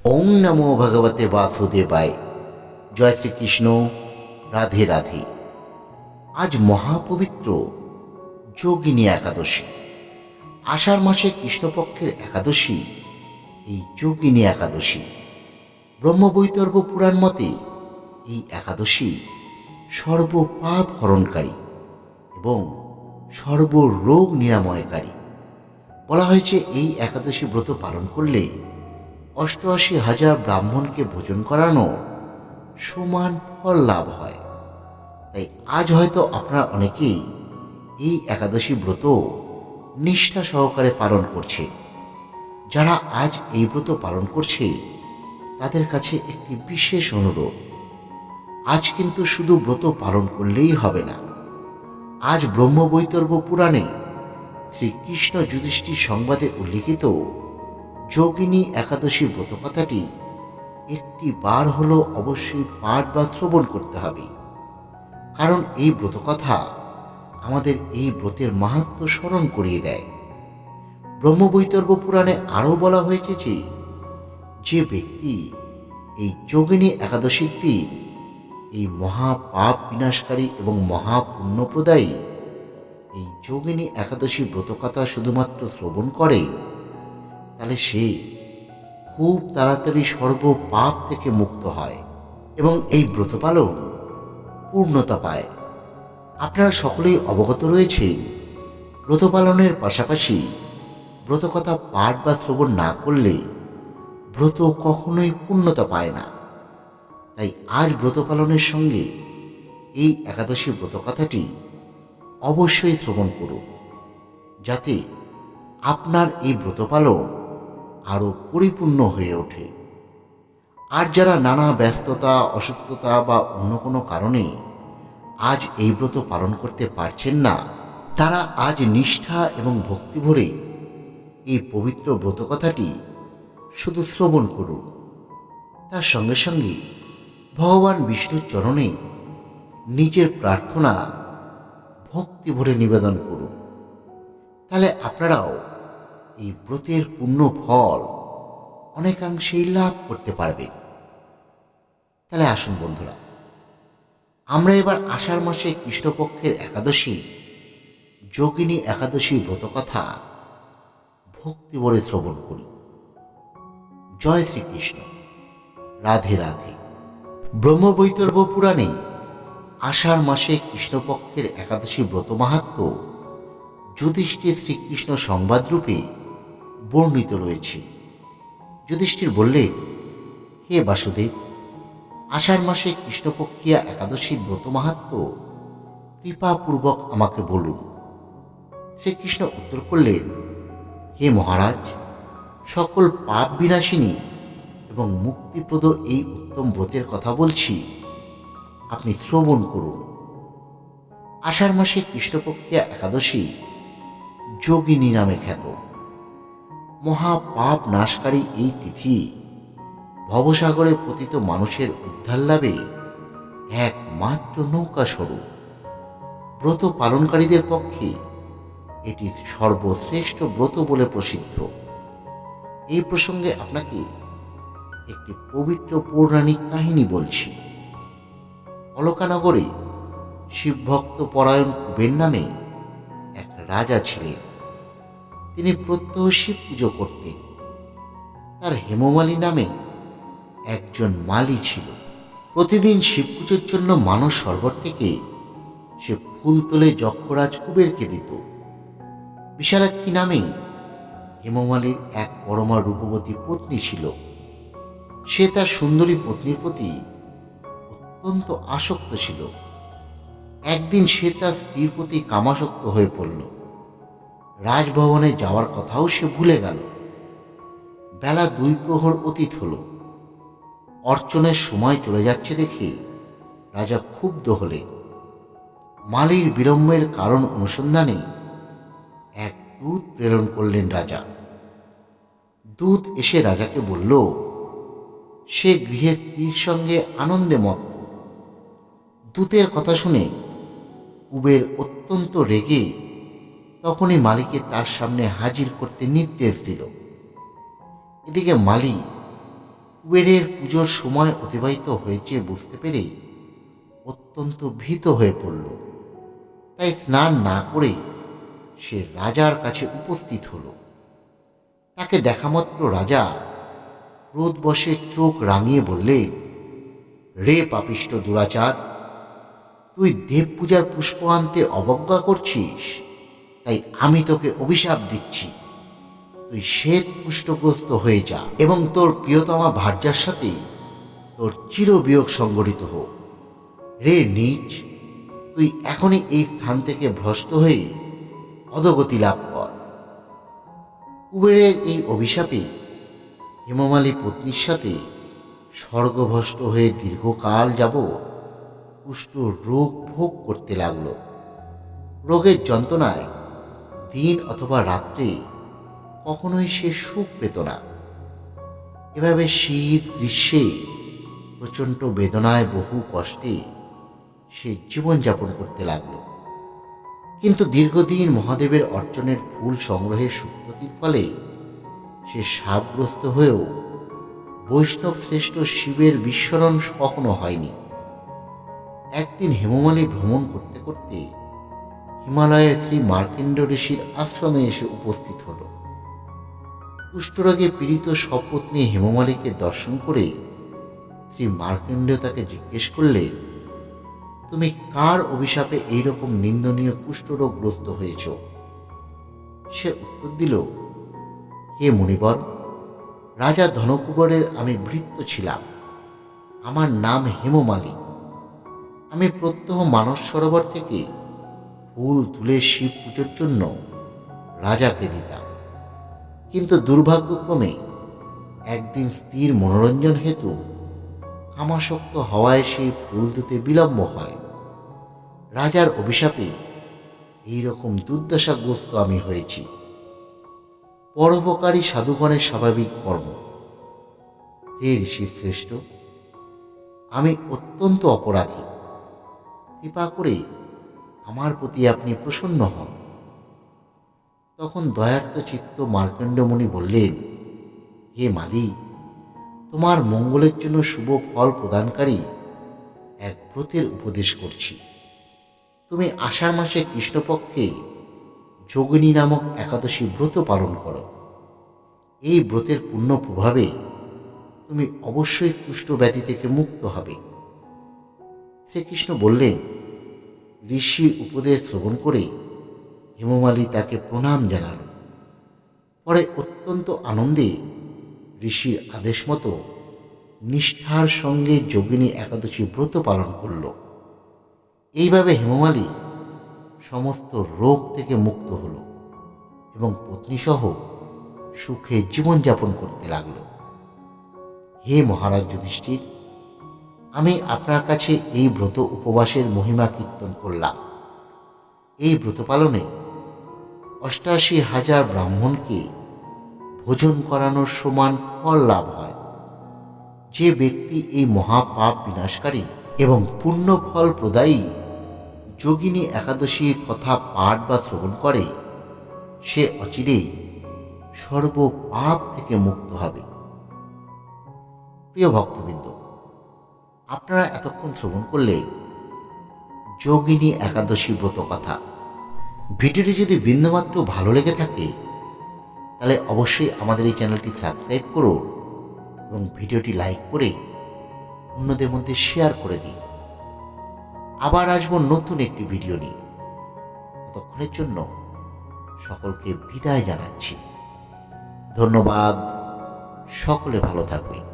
ওং নমো ভগবতে বাসুদেবায়। জয় শ্রীকৃষ্ণ। রাধে রাধে। আজ মহাপবিত্র যোগিনী একাদশী। আষাঢ় মাসে কৃষ্ণপক্ষের একাদশী এই যোগিনী একাদশী। ব্রহ্মবৈতর্ব পুরাণ মতে এই একাদশী সর্বপাপ হরণকারী এবং সর্বরোগ নিরাময়কারী। বলা হয়েছে এই একাদশী ব্রত পালন করলে ৮৮,০০০ ব্রাহ্মণকে ভোজন করানো সমান ফল লাভ হয়। তাই আজ হয়তো আপনারা অনেকেই এই একাদশী ব্রত নিষ্ঠা সহকারে পালন করছে। যারা আজ এই ব্রত পালন করছে তাদের কাছে একটি বিশেষ অনুরোধ। আজ কিন্তু শুধু ব্রত পালন করলেই হবে না। আজ ব্রহ্মবৈতর্ব পুরাণে শ্রীকৃষ্ণ যুধিষ্ঠির সংবাদে উল্লিখিত যোগিনী একাদশী ব্রতকথাটি একটি বার হলো অবশ্যই পাঠ বা শ্রবণ করতে হবে। কারণ এই ব্রতকথা আমাদের এই ব্রতের মাহাত্ম্য স্মরণ করিয়ে দেয়। ব্রহ্মবৈতর্ব পুরাণে আরও বলা হয়েছে যে ব্যক্তি এই যোগিনী একাদশীর দিন এই মহাপাপ বিনাশকারী এবং মহাপুণ্যপ্রদায়ী এই যোগিনী একাদশী ব্রতকথা শুধুমাত্র শ্রবণ করে, তাহলে সে খুব তাড়াতাড়ি সর্বপাপ থেকে মুক্ত হয় এবং এই ব্রত পালন পূর্ণতা পায়। আপনারা সকলেই অবগত রয়েছেন, ব্রত পালনের পাশাপাশি ব্রতকথা পাঠ বা শ্রবণ না করলে ব্রত কখনোই পূর্ণতা পায় না। তাই আজ ব্রত পালনের সঙ্গে এই একাদশী ব্রতকথাটি অবশ্যই শ্রবণ করুন, যাতে আপনার এই ব্রত পালন আরও পরিপূর্ণ হয়ে ওঠে। আর যারা নানা ব্যস্ততা, অসুস্থতা বা অন্য কোনো কারণে আজ এই ব্রত পালন করতে পারছেন না, তারা আজ নিষ্ঠা এবং ভক্তি ভরে এই পবিত্র ব্রতকথাটি শুধু শ্রবণ করুন। তার সঙ্গে সঙ্গে ভগবান বিষ্ণুর চরণে নিজের প্রার্থনা ভক্তি ভরে নিবেদন করুন। তাহলে আপনারাও এই ব্রতের পূর্ণ ফল অনেকাংশেই লাভ করতে পারবেন। তাহলে আসুন বন্ধুরা, আমরা এবার আষাঢ় মাসে কৃষ্ণপক্ষের একাদশী যোগিনী একাদশী ব্রতকথা ভক্তি ভরে শ্রবণ করি। জয় শ্রীকৃষ্ণ। রাধে রাধে। ব্রহ্মবৈতর্ব পুরাণে আষাঢ় মাসে কৃষ্ণপক্ষের একাদশী ব্রত মাহাত্ম্য যুধিষ্ঠির শ্রীকৃষ্ণ সংবাদরূপে বর্ণিত রয়েছে। যুধিষ্ঠির বললেন, হে বাসুদেব, আষাঢ় মাসে কৃষ্ণপক্ষিয়া একাদশীর ব্রত মাহাত্ম্য কৃপাপূর্বক আমাকে বলুন। শ্রীকৃষ্ণ উত্তর করলেন, হে মহারাজ, সকল পাপ বিনাশিনী এবং মুক্তিপ্রদ এই উত্তম ব্রতের কথা বলছি, আপনি শ্রবণ করুন। আষাঢ় মাসে কৃষ্ণপক্ষিয়া একাদশী যোগিনী নামে খ্যাত। মহাপাপ নাশকারী এই তিথি ভবসাগরে পতিত মানুষের উদ্ধার লাভে একমাত্র নৌকা স্বরূপ। ব্রত পালনকারীদের পক্ষে এটি সর্বশ্রেষ্ঠ ব্রত বলে প্রসিদ্ধ। এই প্রসঙ্গে আপনাকে একটি পবিত্র পৌরাণিক কাহিনী বলছি। অলকানগরে শিবভক্ত পরায়ণ কুবের নামে এক রাজা ছিলেন। তিনি প্রত্যহ শিব পুজো করতেন। তার হেমমালী নামে একজন মালী ছিল। প্রতিদিন শিব পুজোর জন্য মানস সরোবর থেকে সে ফুল তোলে যক্ষরাজ কুবেরকে দিত। বিশালাক্ষী নামে হেমমালীর এক পরমা রূপবতী পত্নী ছিল। সে তার সুন্দরী পত্নীর প্রতি অত্যন্ত আসক্ত ছিল। একদিন সে তার স্ত্রীর প্রতি কামাসক্ত হয়ে পড়ল। রাজভবনে যাওয়ার কথাও সে ভুলে গেল। বেলা 2 প্রহর অতীত হল। অর্চনের সময় চলে যাচ্ছে দেখে রাজা ক্ষুব্ধ হলেন। মালীর বিলম্বের কারণ অনুসন্ধানে এক দূত প্রেরণ করলেন রাজা। দূত এসে রাজাকে বলল, সে গৃহে স্ত্রীর সঙ্গে আনন্দে মত্ত। দূতের কথা শুনে কুবের অত্যন্ত রেগে তখনই মালীকে তার সামনে হাজির করতে নির্দেশ দিল। এদিকে মালী কুবেরের পুজোর সময় অতিবাহিত হয়েছে বুঝতে পেরে অত্যন্ত ভীত হয়ে পড়ল। তাই স্নান না করে সে রাজার কাছে উপস্থিত হলো। তাকে দেখামাত্র রাজা ক্রোধবশে চোখ রাঙিয়ে বললেন, রে পাপিষ্ট দুরাচার, তুই দেব পূজার পুষ্প আনতে অবজ্ঞা করছিস, তাই আমি তোকে অভিশাপ দিচ্ছি। তুই শ্বেত কুষ্ঠগ্রস্ত হয়ে যা এবং তোর প্রিয়তমা ভার্যার সাথে তোর চিরবিয়োগ সংগঠিত হোক। রে নীচ, তুই এখনই এই স্থান থেকে ভ্রষ্ট হয়ে অধোগতি লাভ কর। কুবেরের এই অভিশাপে হেমমালী পত্নীর সাথে স্বর্গভ্রষ্ট হয়ে দীর্ঘকাল যাবৎ কুষ্ঠ রোগ ভোগ করতে লাগল। রোগের যন্ত্রণায় দিন অথবা রাত্রে কখনোই সে সুখ পেত না। এভাবে শীত গ্রীষ্মে প্রচণ্ড বেদনায় বহু কষ্টে সে জীবনযাপন করতে লাগল। কিন্তু দীর্ঘদিন মহাদেবের অর্চনের ফুল সংগ্রহের সুখ্যাতির ফলে সে শাপগ্রস্ত হয়েও বৈষ্ণব শ্রেষ্ঠ শিবের বিস্মরণ কখনো হয়নি। একদিন হেমমালী ভ্রমণ করতে করতে হিমালয়ের শ্রী মার্কণ্ড ঋষির আশ্রমে এসে উপস্থিত হল। কুষ্ঠরোগে পীড়িত সপত্নী হেমমালীকে দর্শন করে শ্রী মার্কণ্ড তাকে জিজ্ঞেস করলেন, তুমি কার অভিশাপে এইরকম নিন্দনীয় কুষ্ঠরোগগ্রস্ত হয়েছ? সে উত্তর দিল, হে মুনিবর, রাজা ধনকুবরের আমি ভৃত্য ছিলাম। আমার নাম হেমমালী। আমি প্রত্যহ মানস সরোবর থেকে ফুল তুলে শিব পুজোর জন্য রাজাকে দিতাম। কিন্তু দুর্ভাগ্যক্রমে একদিন স্ত্রীর মনোরঞ্জন হেতু কামাসক্ত হওয়ায় সেই ফুল দিতে বিলম্ব হয়। রাজার অভিশাপে এইরকম দুর্দশাগ্রস্ত আমি হয়েছি। পরোপকারী সাধুগণের স্বাভাবিক কর্ম। হে ঋষি শ্রেষ্ঠ, আমি অত্যন্ত অপরাধী। কৃপা করে আমার প্রতি আপনি প্রসন্ন হন। তখন দয়ার্ত চিত্ত মার্কণ্ড মুনি বললেন, হে মালি, তোমার মঙ্গলের জন্য শুভ ফল প্রদানকারী এক ব্রতের উপদেশ করছি। তুমি আষাঢ় মাসে কৃষ্ণপক্ষে যোগিনী নামক একাদশী ব্রত পালন করো। এই ব্রতের পুণ্য প্রভাবে তুমি অবশ্যই কুষ্ঠব্যাধি থেকে মুক্ত হবে। শ্রীকৃষ্ণ বললেন, ঋষির উপদেশ শ্রবণ করে হেমমালী তাকে প্রণাম জানাল। পরে অত্যন্ত আনন্দে ঋষির আদেশ মতো নিষ্ঠার সঙ্গে যোগিনী একাদশী ব্রত পালন করল। এইভাবে হেমমালী সমস্ত রোগ থেকে মুক্ত হল এবং পত্নীসহ সুখে জীবনযাপন করতে লাগল। হে মহারাজ যুধিষ্ঠির, আমি আপনার কাছে এই ব্রত উপবাসের মহিমা কীর্তন করলাম। এই ব্রত পালনে ৮৮,০০০ ব্রাহ্মণকে ভোজন করানোর সমান ফল লাভ হয়। যে ব্যক্তি এই মহাপাপ বিনাশকারী এবং পুণ্য ফল প্রদায়ী যোগিনী একাদশীর কথা পাঠ বা শ্রবণ করে, সে অচিরেই সর্বপাপ থেকে মুক্ত হবে। প্রিয় ভক্তবৃন্দ, আপনারা এতক্ষণ শ্রবণ করলেন যোগিনী একাদশী ব্রত কথা। ভিডিওটি যদি বিন্দুমাত্র ভালো লেগে থাকে তাহলে অবশ্যই আমাদের এই চ্যানেলটি সাবস্ক্রাইব করুন এবং ভিডিওটি লাইক করে অন্যদের মধ্যে শেয়ার করে দিন। আবার আসবো নতুন একটি ভিডিও নিয়ে। ততক্ষণের জন্য সকলকে বিদায় জানাচ্ছি। ধন্যবাদ। সকলে ভালো থাকবেন।